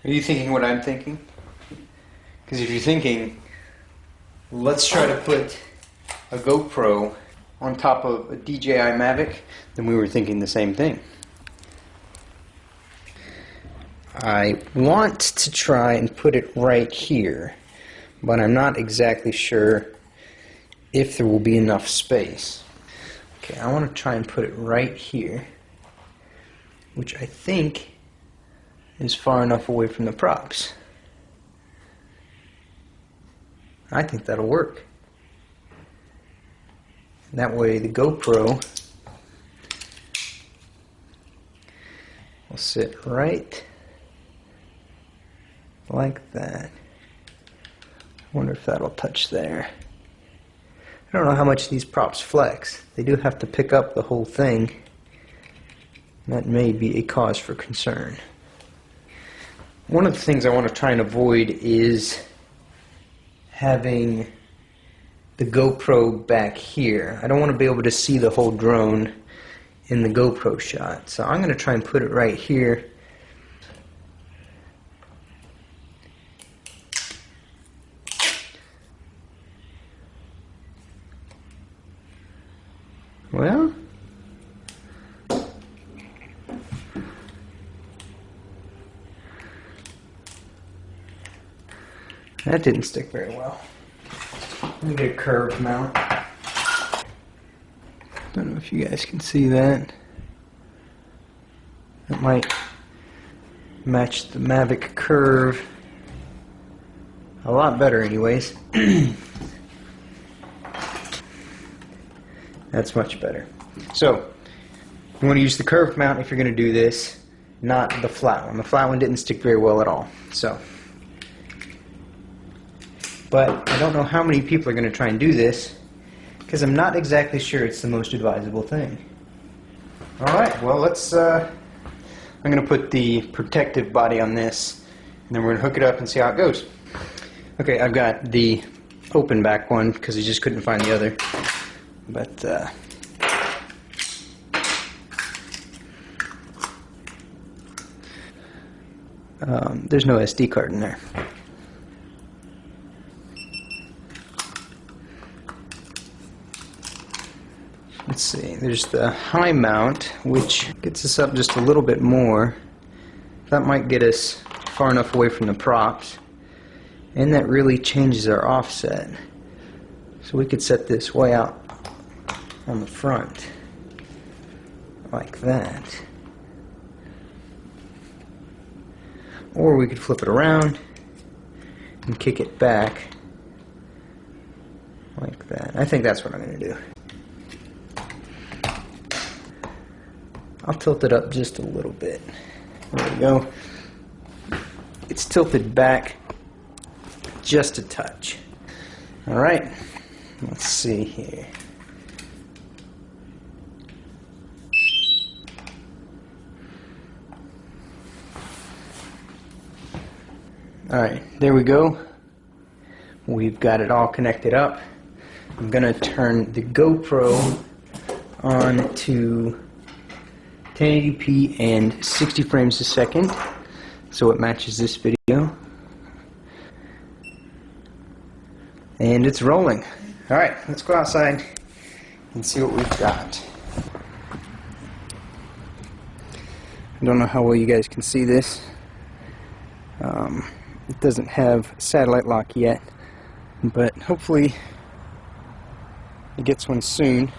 Are you thinking what I'm thinking? Because if you're thinking, let's try to put a GoPro on top of a DJI MAVIC, then we were thinking the same thing. I want to try and put it right here, but I'm not exactly sure if there will be enough space. Okay, I want to try and put it right here, which I think is far enough away from the props. I think that'll work. And that way the GoPro will sit right like that. I wonder if that'll touch there. I don't know how much these props flex. They do have to pick up the whole thing. That may be a cause for concern. One of the things I want to try and avoid is having the GoPro back here. I don't want to be able to see the whole drone in the GoPro shot. So I'm going to try and put it right here. Well, that didn't stick very well. Let me get a curved mount. Don't know if you guys can see that. That might match the MAVIC curve a lot better anyways. That's much better. So, you want to use the curved mount if you're going to do this, not the flat one. The flat one didn't stick very well at all. So, but I don't know how many people are going to try and do this, because I'm not exactly sure it's the most advisable thing. Alright, well let's, I'm going to put the protective body on this, and then we're going to hook it up and see how it goes. Okay, I've got the open back one, because I just couldn't find the other. But there's no SD card in there. Let's see, there's the high mount, which gets us up just a little bit more. That might get us far enough away from the props, and that really changes our offset. So we could set this way out on the front, like that. Or we could flip it around and kick it back, like that. I think that's what I'm going to do. I'll tilt it up just a little bit. There we go. It's tilted back just a touch. Alright, let's see here. Alright, there we go. We've got it all connected up. I'm going to turn the GoPro on to 1080p and 60 frames a second so it matches this video. And it's rolling. Alright, let's go outside and see what we've got. I don't know how well you guys can see this. It doesn't have satellite lock yet, but hopefully it gets one soon.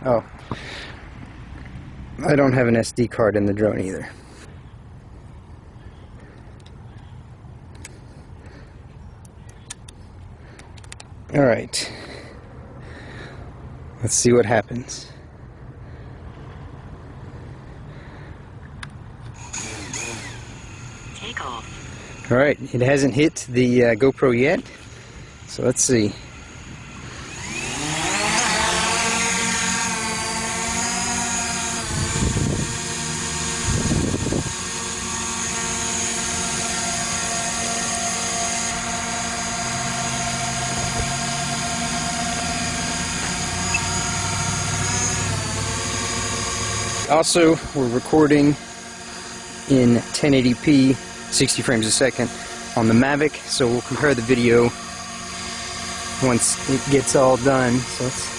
Oh, I don't have an SD card in the drone either. Alright, let's see what happens. Takeoff. Alright, it hasn't hit the GoPro yet, so let's see. Also, we're recording in 1080p 60 frames a second on the Mavic, so we'll compare the video once it gets all done. So let's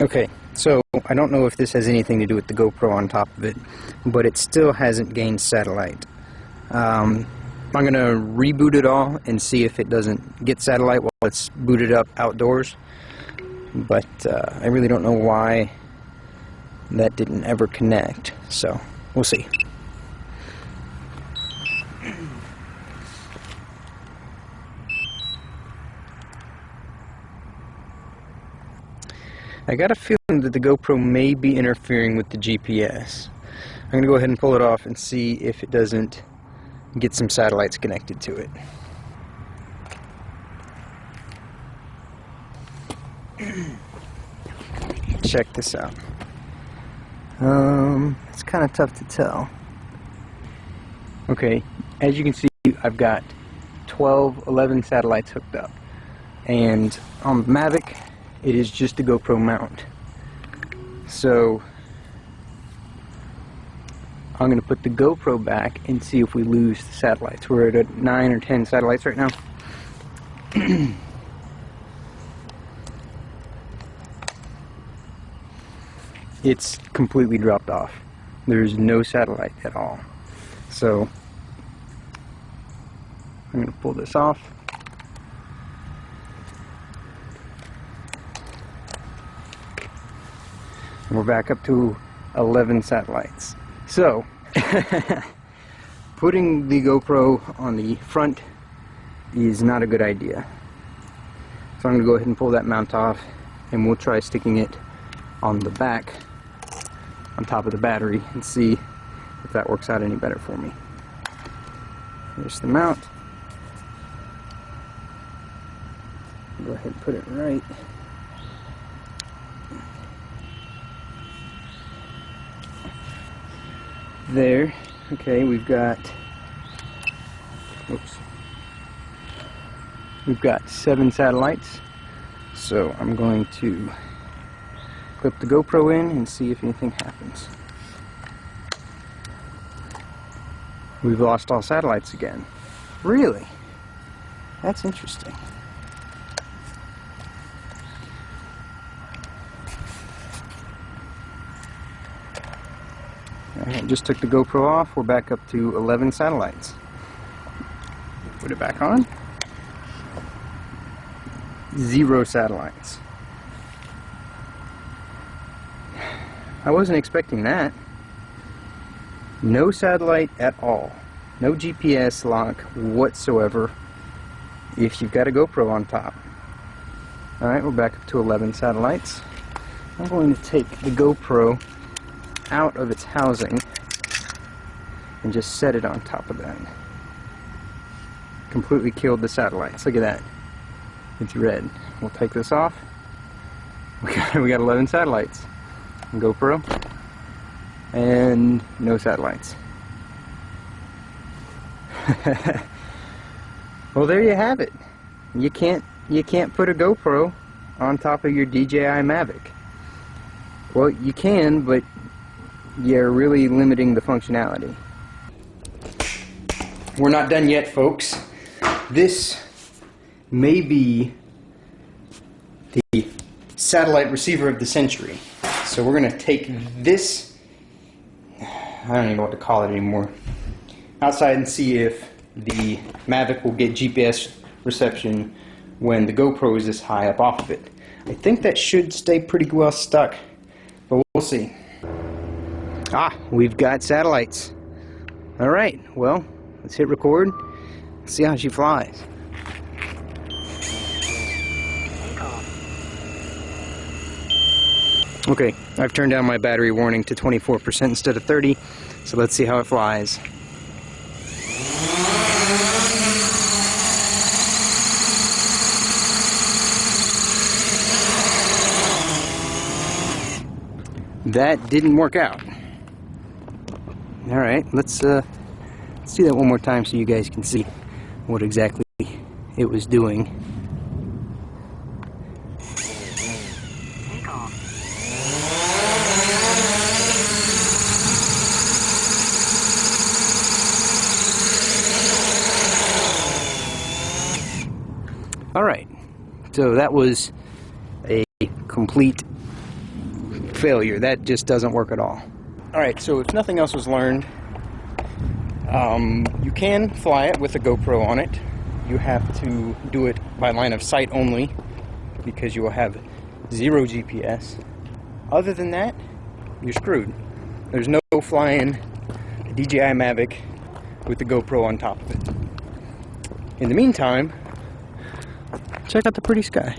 Okay, so I don't know if this has anything to do with the GoPro on top of it, but it still hasn't gained satellite. I'm going to reboot it all and see if it doesn't get satellite while it's booted up outdoors. But I really don't know why that didn't ever connect, so we'll see. I got a feeling that the GoPro may be interfering with the GPS. I'm going to go ahead and pull it off and see if it doesn't get some satellites connected to it. Check this out. It's kind of tough to tell. Okay, as you can see, I've got 11 satellites hooked up. And on the Mavic, it is just a GoPro mount. So I'm going to put the GoPro back and see if we lose the satellites. We're at 9 or 10 satellites right now. It's completely dropped off. There's no satellite at all. So I'm going to pull this off. And we're back up to 11 satellites. So, putting the GoPro on the front is not a good idea. So I'm going to go ahead and pull that mount off, and we'll try sticking it on the back, on top of the battery, and see if that works out any better for me. Here's the mount. Go ahead and put it right. There. Okay, we've got 7 satellites. So I'm going to clip the GoPro in and see if anything happens. We've lost all satellites again. Really? That's interesting. I just took the GoPro off. We're back up to 11 satellites. Put it back on. 0 satellites. I wasn't expecting that. No satellite at all. No GPS lock whatsoever if you've got a GoPro on top. Alright, we're back up to 11 satellites. I'm going to take the GoPro out of its housing and just set it on top of that. Completely killed the satellites. Look at that. It's red. We'll take this off. We got 11 satellites. GoPro and no satellites. Well, there you have it. You can't put a GoPro on top of your DJI MAVIC. Well, you can, but you're really limiting the functionality. We're not done yet, folks. This may be the satellite receiver of the century. So we're going to take this, I don't even know what to call it anymore, outside and see if the MAVIC will get GPS reception when the GoPro is this high up off of it. I think that should stay pretty well stuck, but we'll see. Ah, we've got satellites. Alright, well, let's hit record, see how she flies. Okay, I've turned down my battery warning to 24% instead of 30, so let's see how it flies. That didn't work out. Alright, let's do that one more time so you guys can see what exactly it was doing. Alright, so that was a complete failure. That just doesn't work at all. Alright, so if nothing else was learned, you can fly it with a GoPro on it. You have to do it by line of sight only because you will have 0 GPS. Other than that, you're screwed. There's no flying a DJI MAVIC with the GoPro on top of it. In the meantime, check out the pretty sky.